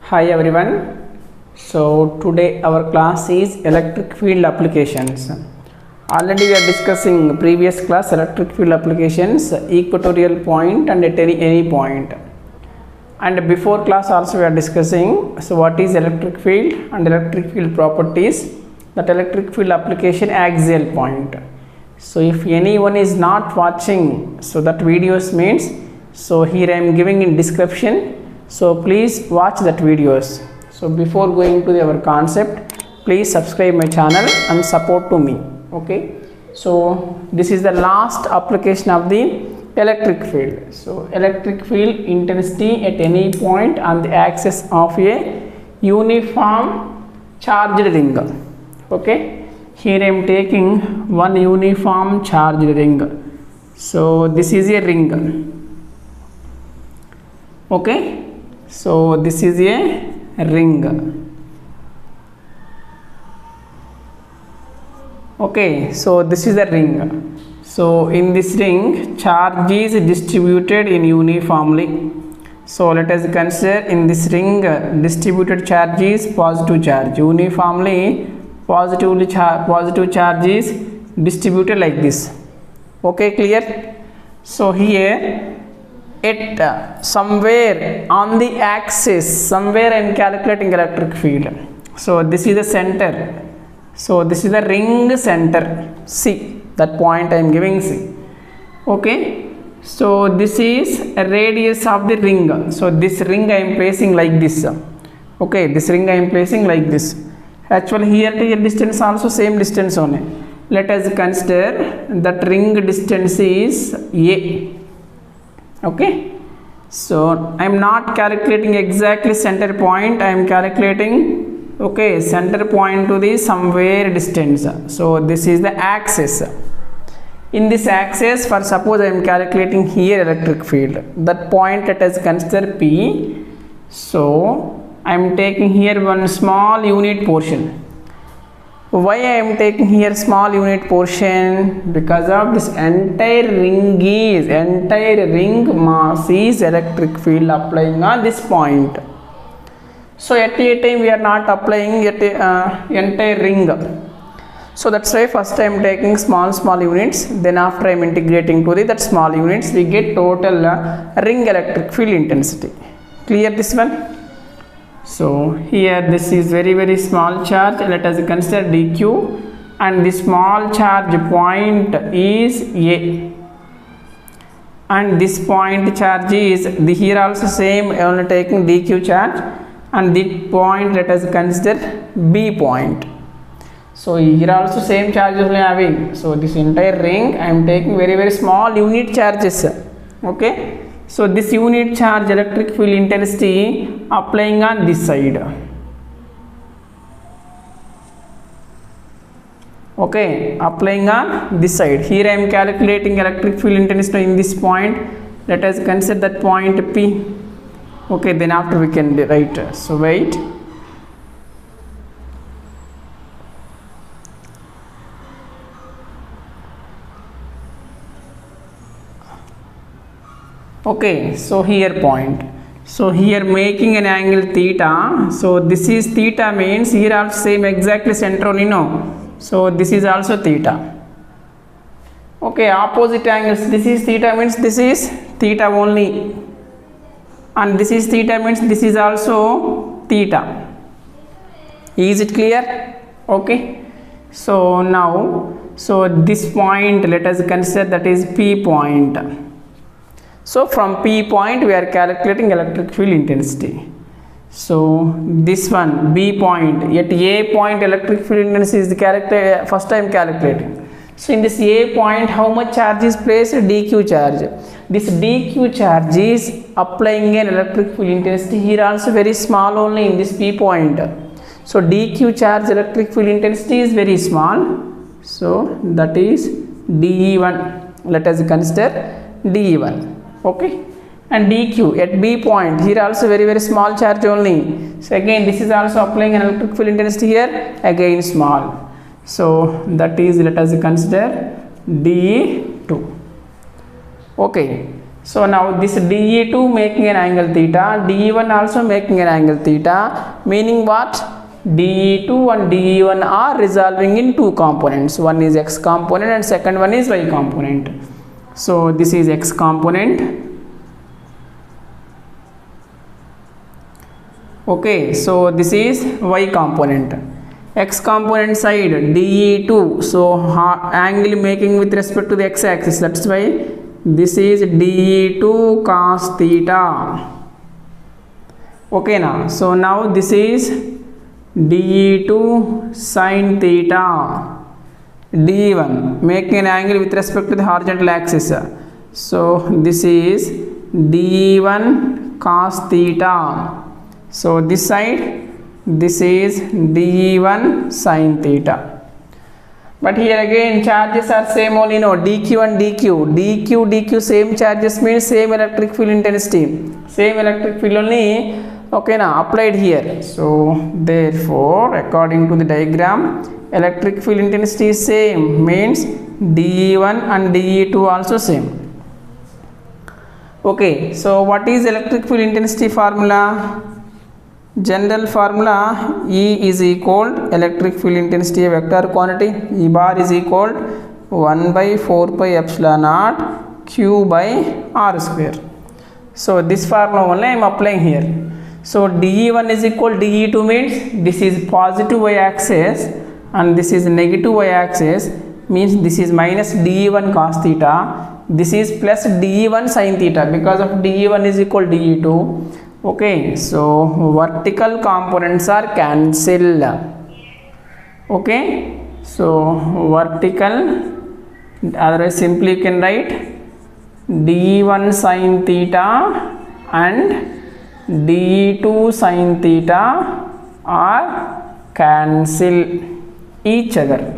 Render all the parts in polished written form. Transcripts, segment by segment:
Hi everyone. So today our class is electric field applications. Already we are discussing previous class electric field applications, equatorial point and at any point. And before class also we are discussing what is electric field and electric field properties, that electric field application axial point. So if anyone is not watching that videos means, so here I am giving in description, so please watch that videos. So before going to our concept, please subscribe my channel and support to me. Okay, so this is the last application of the electric field. So electric field intensity at any point on the axis of a uniform charged ring. Okay, here I am taking one uniform charged ring. So this is a ring. Okay, so this is a ring. Okay, so this is the ring. So in this ring, charge is distributed in uniformly. So let us consider in this ring, distributed charge is positive charge. Uniformly positive charge is distributed like this. Okay, clear? So here at somewhere on the axis, somewhere I am calculating electric field. So this is the center. So this is the ring center, C, that point I am giving C. Okay, so this is a radius of the ring. So this ring I am placing like this. Okay, this ring I am placing like this. Actually here to your distance also same distance only. Let us consider that ring distance is A. Okay, so I am not calculating exactly center point, I am calculating center point to the somewhere distance. So this is the axis. In this axis, for suppose I am calculating here electric field, that point let us consider P. So I am taking here one small unit portion. Why I am taking here small unit portion? Because of this entire ring mass is electric field applying on this point. So at a time we are not applying at entire ring. So that's why first I am taking small units, then after I am integrating to that small units, we get total ring electric field intensity. Clear this one? So here this is very small charge. Let us consider dq, and the small charge point is A, and this point charge is here also same, only taking dq charge, and the point let us consider B point. So here also same charge only having. So this entire ring I am taking very small unit charges. Okay, so this unit charge electric field intensity applying on this side. Okay, applying on this side. Here I am calculating electric field intensity in this point. Let us consider that point P. Okay, then after we can write. So wait. Okay, so here point. So here making an angle theta. So this is theta means here also same exactly center only, no. So this is also theta. Okay, opposite angles. This is theta means this is theta only, and this is theta means this is also theta. Is it clear? Okay, so now this point let us consider that is P point. So from P point we are calculating electric field intensity. So this one B point, at A point electric field intensity is the first time calculating. So in this A point how much charge is placed? dq charge. This dq charge is applying an electric field intensity here also very small only in this P point. So dq charge electric field intensity is very small. So that is dE1. Let us consider dE1. Okay, and dq at B point here also very small charge only. So again this is also applying an electric field intensity here, again small. So that is, let us consider dE2. Okay, So now this DE2 making an angle theta, DE1 also making an angle theta, meaning what? DE2 and DE1 are resolving in two components. One is x component and second one is y component. So this is x component. Okay, so this is y component. X component side DE2, so angle making with respect to the x axis, that's why this is DE2 cos theta. Okay now, so now this is DE2 sin theta. DE1 making an angle with respect to the horizontal axis, so this is DE1 cos theta. So this side, this is DE1 sin theta. But here again charges are same only, no, dq and dq same charges means same electric field intensity, same electric field only, okay now applied here. So therefore according to the diagram, electric field intensity is same, means DE1 and DE2 also same. Okay, so what is electric field intensity formula? General formula, E is equal electric field intensity a vector quantity, E bar is equal 1 by 4 pi epsilon naught Q by R square. So this formula only I am applying here. So DE1 is equal DE2 means this is positive y axis and this is negative y axis, means this is minus DE1 cos theta, this is plus DE1 sin theta because of DE1 is equal DE2. Okay, so vertical components are cancelled. Okay, so vertical, otherwise simply you can write DE1 sin theta and DE2 sin theta are cancel each other.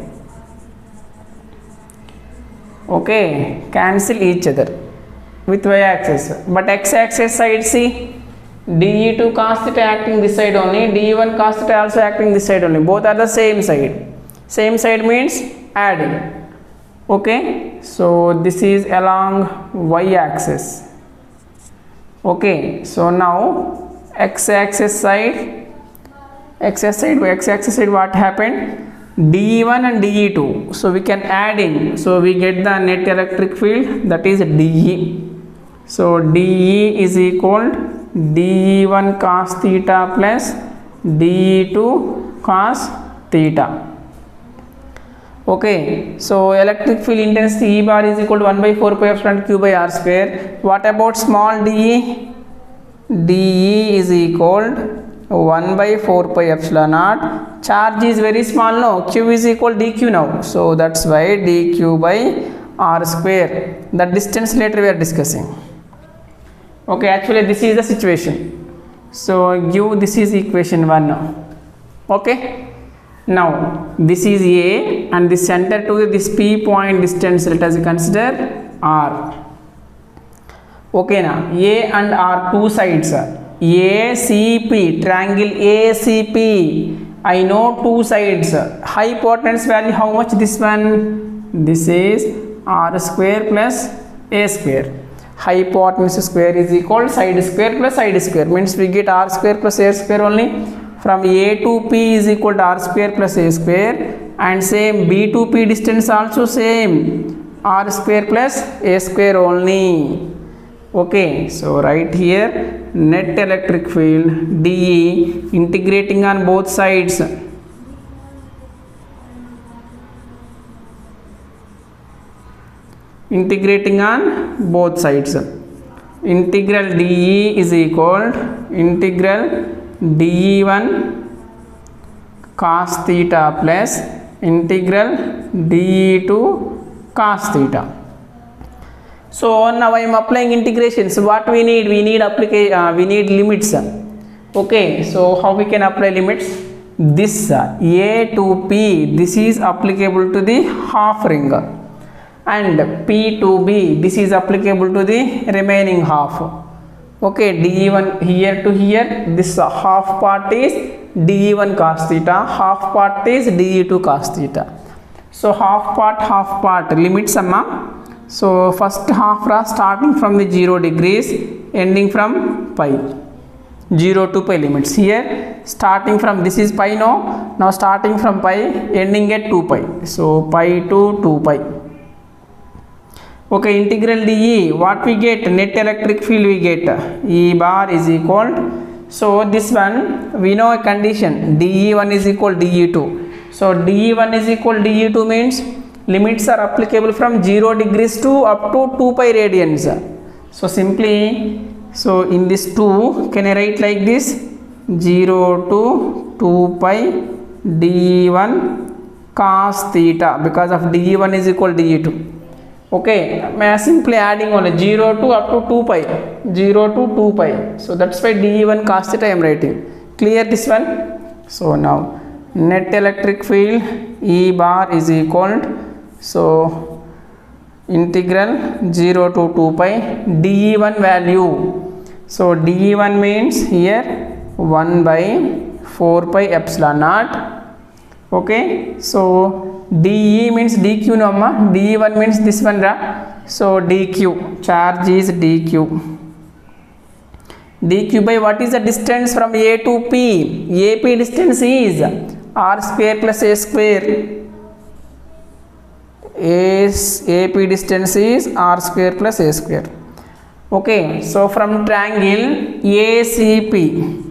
Okay, cancel each other with y axis, but x axis side see, DE2 cos theta acting this side only, DE1 cos theta also acting this side only, both are the same side. Same side means adding. Okay, so this is along y axis. Okay, so now x axis side what happened? DE1 and DE2, so we can add in, so we get the net electric field, that is DE. So DE is equal DE1 cos theta plus DE2 cos theta. Okay, so electric field intensity E bar is equal to 1 by 4 pi epsilon Q by R square. What about small DE? DE is equal to 1 by 4 pi epsilon naught. Charge is very small, no, Q is equal dq now, so that's why dq by R square. The distance later we are discussing. Okay, actually this is the situation. So give, this is equation 1 now. Okay, now this is A and the center to this P point distance, let us consider R. Okay, now A and R two sides, ACP, triangle ACP. I know two sides. Hypotenuse value how much? This one, this is R square plus A square. Hypotenuse square is equal side square plus side square, means we get R square plus A square only. From A to P is equal to R square plus A square, and same B to P distance also same, R square plus A square only. Okay, so right here net electric field DE, integrating on both sides. Integrating on both sides, integral DE is equal integral DE1 cos theta plus integral DE2 cos theta. So now I am applying integrations. What we need? We need we need limits. Okay, so how we can apply limits? This A to P, this is applicable to the half ring, and P to B, this is applicable to the remaining half. Okay, DE1 here to here, this half part is DE1 cos theta, half part is DE2 cos theta. So half part limits amma. So first half starting from the 0 degrees ending from pi, 0 to pi limits. Here starting from this is pi now starting from pi ending at 2 pi, so pi to 2 pi. Okay, integral dE, what we get? Net electric field we get E bar is equal to, so this one we know a condition, dE1 is equal dE2. So dE1 is equal dE2 means limits are applicable from 0 degrees to up to 2 pi radians. So simply, so in this 2 can I write like this, 0 to 2 pi dE1 cos theta, because of dE1 is equal dE2. Okay, I am simply adding only 0 to up to 2 pi, 0 to 2 pi, so that's why dE1 cos theta I am writing. Clear this one? So now net electric field E bar is equal to, so integral 0 to 2 pi dE1 value. So dE1 means here 1 by 4 pi epsilon naught. Okay, so dE means dq no amma, dE1 means this one ra, so dq, charge is dq. dq by what is the distance from A to P? AP distance is r square plus a square. AP distance is r square plus a square. Okay, so from triangle ACP,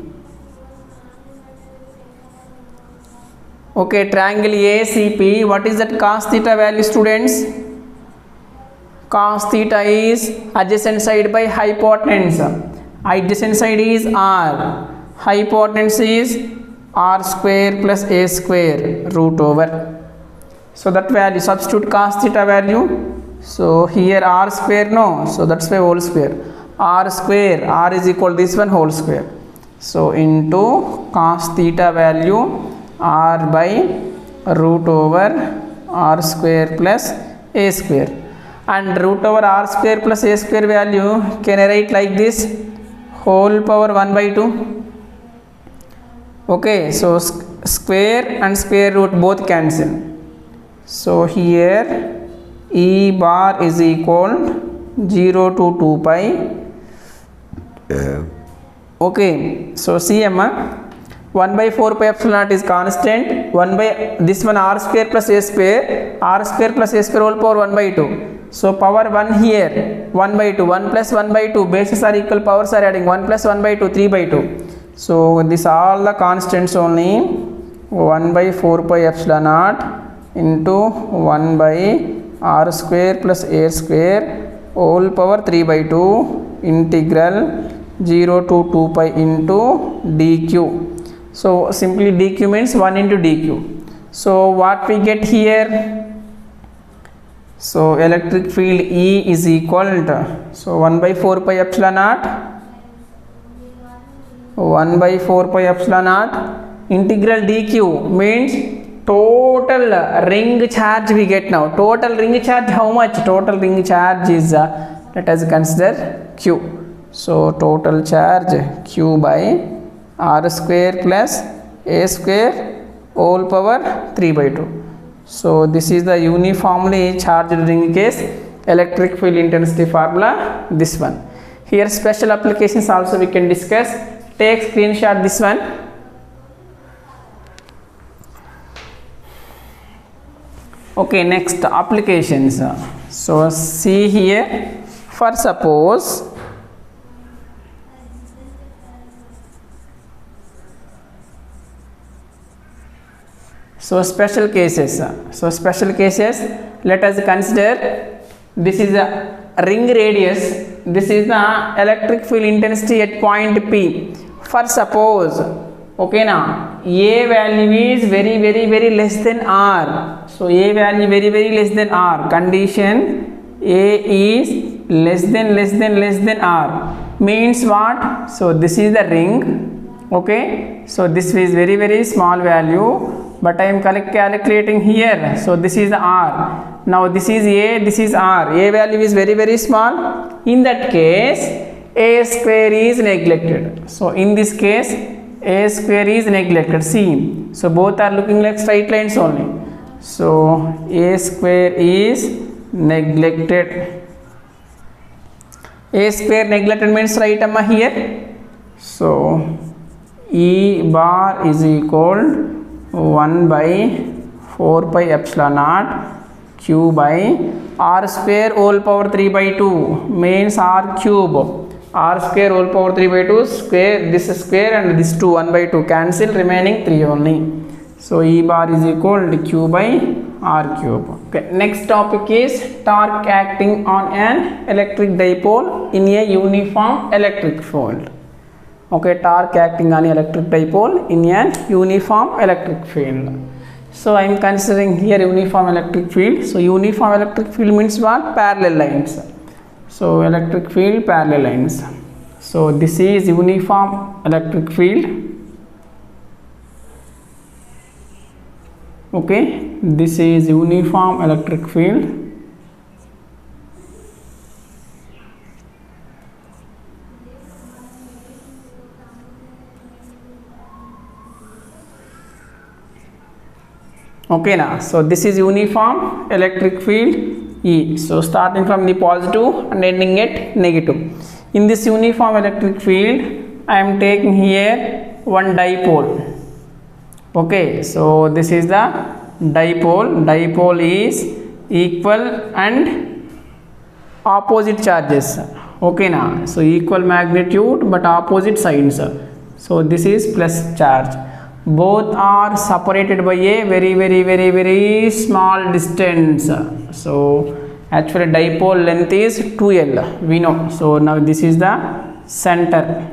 okay, triangle ACP, what is that cos theta value, students? Cos theta is adjacent side by hypotenuse. Adjacent side is r, hypotenuse is r square plus a square root over. So that value, substitute cos theta value. So here r square no, so that's why whole square, r square, r is equal to this one whole square. So into cos theta value r by root over r square plus a square, and root over r square plus a square value can I write like this, whole power 1 by 2. Okay, so square and square root both cancel. So here E bar is equal 0 to 2 pi. Okay, so see Emma, 1 by 4 pi epsilon naught is constant, 1 by this one r square plus a square, r square plus a square whole power 1 by 2. So power 1 here, 1 by 2, 1 plus 1 by 2, bases are equal, powers are adding, 1 plus 1 by 2, 3 by 2. So this all the constants only, 1 by 4 pi epsilon naught into 1 by r square plus a square whole power 3 by 2 integral 0 to 2 pi into dq. So simply dq means 1 into dq. So what we get here? So electric field E is equal to, so 1 by 4 pi epsilon naught, 1 by 4 pi epsilon naught integral dq means total ring charge we get now. Total ring charge how much? Total ring charge is let us consider q. So total charge q by r square plus a square whole power 3 by 2. So this is the uniformly charged ring case electric field intensity formula, this one. Here special applications also we can discuss. Take screenshot this one. Okay, next applications. So see here, for suppose special cases. So special cases, let us consider this is a ring radius, this is the electric field intensity at point P. For suppose, okay now, A value is very less than R. So A value very less than R. Condition A is less than R. Means what? So this is the ring. Okay. So this is very small value. But I am calculating here. So this is the R. Now this is A, this is R. A value is very small. In that case, A square is neglected. So in this case, A square is neglected. See, so both are looking like straight lines only. So A square is neglected. A square neglected means right amma here. So E bar is equal 1 by 4 pi epsilon naught q by r square whole power 3 by 2 means r cube. R square whole power 3 by 2 square, this square and this 2 1 by 2 cancel, remaining 3 only. So E bar is equal to q by r cube. Okay, next topic is torque acting on an electric dipole in a uniform electric field. Okay, torque acting on electric dipole in a uniform electric field. So I am considering here uniform electric field. So uniform electric field means what? Parallel lines. So electric field, parallel lines. So this is uniform electric field. Okay, this is uniform electric field. Okay now, so this is uniform electric field E. So starting from the positive and ending at negative. In this uniform electric field, I am taking here one dipole. Okay, so this is the dipole. Dipole is equal and opposite charges. Okay now, so equal magnitude but opposite signs. So this is plus charge. Both are separated by a very small distance. So actually dipole length is 2L, we know. So now this is the center.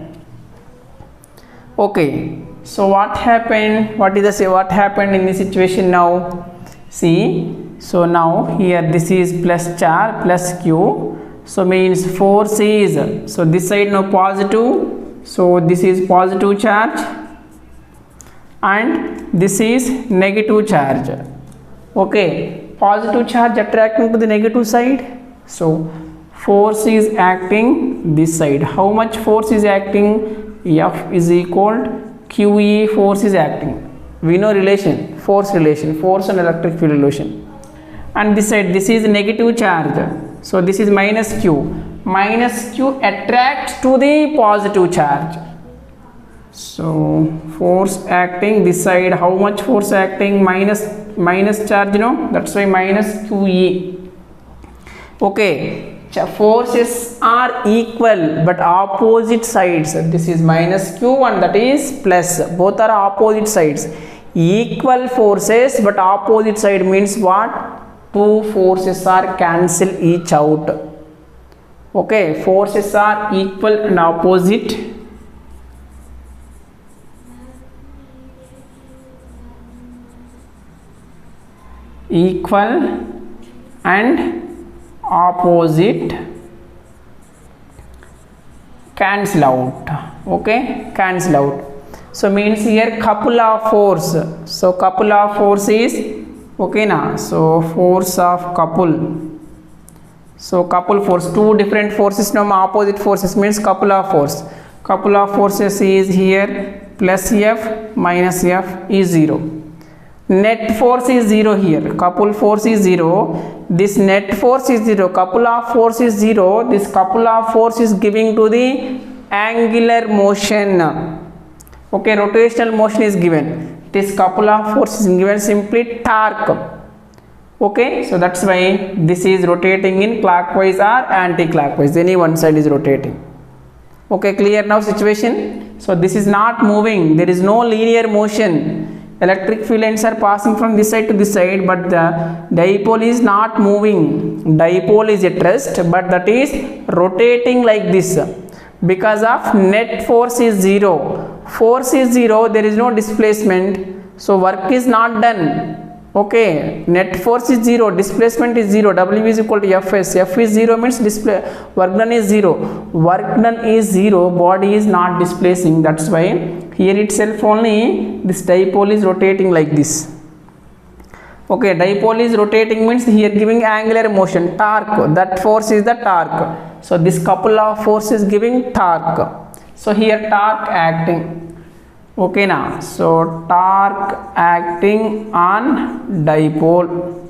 Okay, so what happened? What happened in this situation now? See, so now here this is plus charge plus q, so means force is, so this side now positive, so this is positive charge and this is negative charge. Okay, positive charge attracting to the negative side, so force is acting this side. How much force is acting? F is equal to QE, force is acting. We know relation, force and electric field relation. And this side, this is negative charge, so this is minus Q. Minus Q attracts to the positive charge. So force acting this side, how much force acting? Minus charge, you know, that's why minus QE. Okay, forces are equal but opposite sides. This is minus Q and that is plus, both are opposite sides. Equal forces but opposite side means what? Two forces are cancel each out. Okay, forces are equal and opposite. Equal and opposite cancel out. Okay, cancel out. So means here couple of force. So couple of force is, okay now, so force of couple. So couple force, two different forces, no opposite forces means couple of force. Couple of forces is here plus F minus F is 0. Net force is 0 here, couple force is 0, this net force is 0, couple of force is 0, this couple of force is giving to the angular motion. Okay, rotational motion is given, this couple of force is given simply torque. Okay, so that's why this is rotating in clockwise or anti-clockwise, any one side is rotating. Okay, clear now situation? So this is not moving, there is no linear motion. Electric field lines are passing from this side to this side, but the dipole is not moving. Dipole is at rest, but that is rotating like this. Because of net force is 0. Force is 0, there is no displacement. So work is not done. Okay, net force is 0, displacement is 0, W is equal to Fs. F is 0 means work done is 0. Work done is 0, body is not displacing. That's why here itself only this dipole is rotating like this. Okay, dipole is rotating means here giving angular motion, torque. That force is the torque. So this couple of force is giving torque. So here torque acting. Okay now, so torque acting on dipole.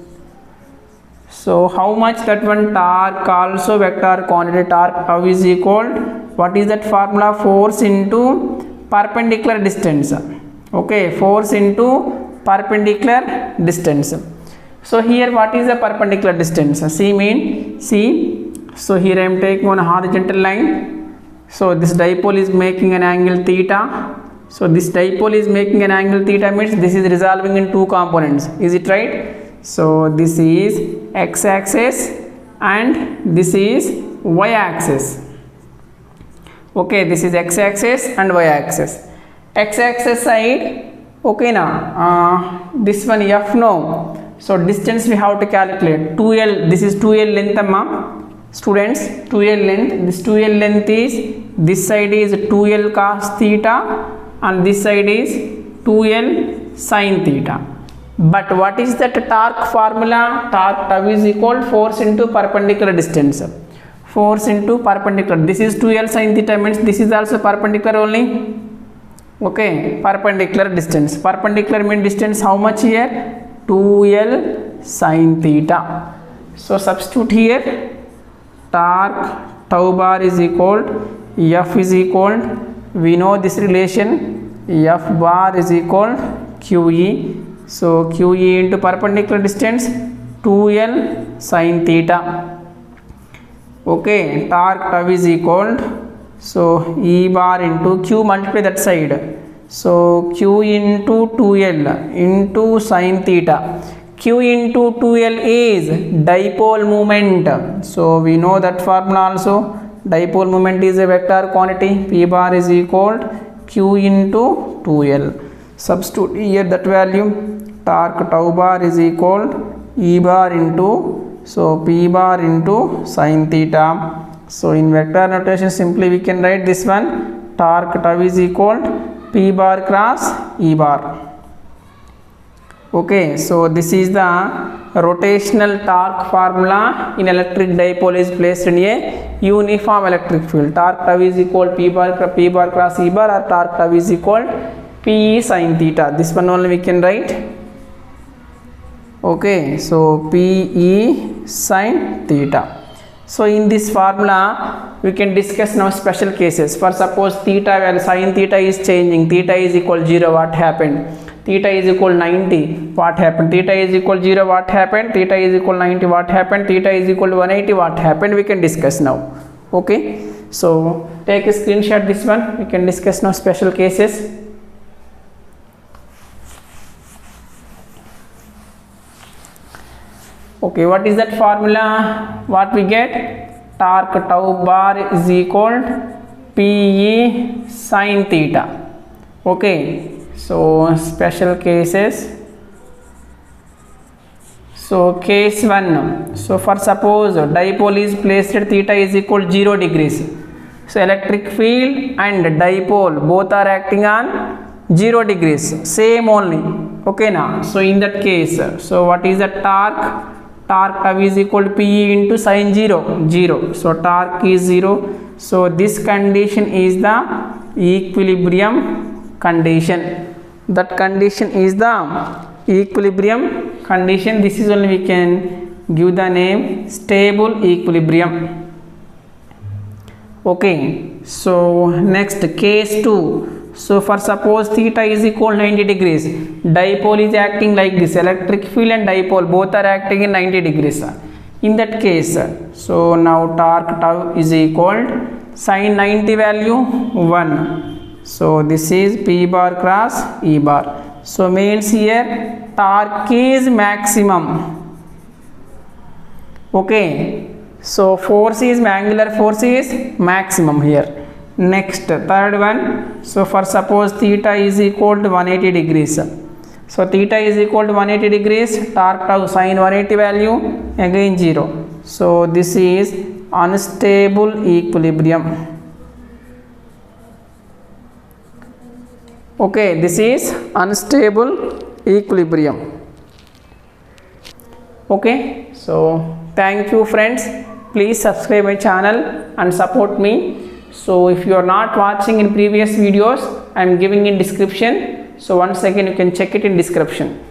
So how much that one torque, also vector quantity torque tau is equal, what is that formula? Force into perpendicular distance. Okay, force into perpendicular distance. So here what is the perpendicular distance? C. So here I am taking one horizontal line. So this dipole is making an angle theta. So this dipole is making an angle theta means this is resolving in two components. Is it right? So this is x-axis and this is y-axis. Okay, this is x-axis and y-axis. X-axis side, okay now, this one f no. So distance we have to calculate 2l. This is 2l length, amma. Students, 2l length. This 2l length is, this side is 2l cos theta and this side is 2l sin theta. But what is that torque formula? Torque tau is equal force into perpendicular distance. Force into perpendicular. This is 2l sin theta means this is also perpendicular only. Okay, perpendicular distance. Perpendicular mean distance how much here? 2l sin theta. So substitute here. Torque tau bar is equal, F is equal, we know this relation, F bar is equal QE. So QE into perpendicular distance 2l sin theta. Okay, torque tau is equal, so E bar into Q, multiply that side. So Q into 2l into sin theta. Q into 2l is dipole moment. So we know that formula also. Dipole moment is a vector quantity. P bar is equal Q into 2l. Substitute here that value. Torque tau bar is equal E bar into, so P bar into sin theta. So in vector notation simply we can write this one. Torque tau is equal P bar cross E bar. Okay, so this is the rotational torque formula in electric dipole is placed in a uniform electric field. Torque tau is equal P bar cross E bar, or torque tau is equal P sin theta. This one only we can write. Okay, so Pe sin theta. So in this formula we can discuss now special cases. For suppose theta where sin theta is changing, theta is equal 0, what happened? Theta is equal 90, what happened? Theta is equal 0, what happened? Theta is equal 90, what happened? Theta is equal to 180, what happened? We can discuss now. Okay, so take a screenshot this one. We can discuss now special cases. Okay, what is that formula? What we get? Torque tau bar is equal Pe sin theta. Okay, so special cases. So case 1. So for suppose dipole is placed at theta is equal 0 degrees. So electric field and dipole both are acting on 0 degrees, same only. Okay now. So in that case, so what is the torque? Torque tau is equal to Pe into sin 0. So torque is 0. So this condition is the equilibrium condition. That condition is the equilibrium condition. This is only we can give the name stable equilibrium. Okay, so next case 2. So for suppose theta is equal 90 degrees, dipole is acting like this, electric field and dipole both are acting in 90 degrees. In that case, so now torque tau is equal sin 90 value 1. So this is P bar cross E bar. So means here torque is maximum. Okay, so force is, angular force is maximum here. Next, third one. So for suppose theta is equal to 180 degrees. So theta is equal to 180 degrees, torque tau sin 180 value again 0. So this is unstable equilibrium. Okay, this is unstable equilibrium. Okay, so thank you friends. Please subscribe my channel and support me. So if you are not watching in previous videos, I am giving in description. So once again you can check it in description.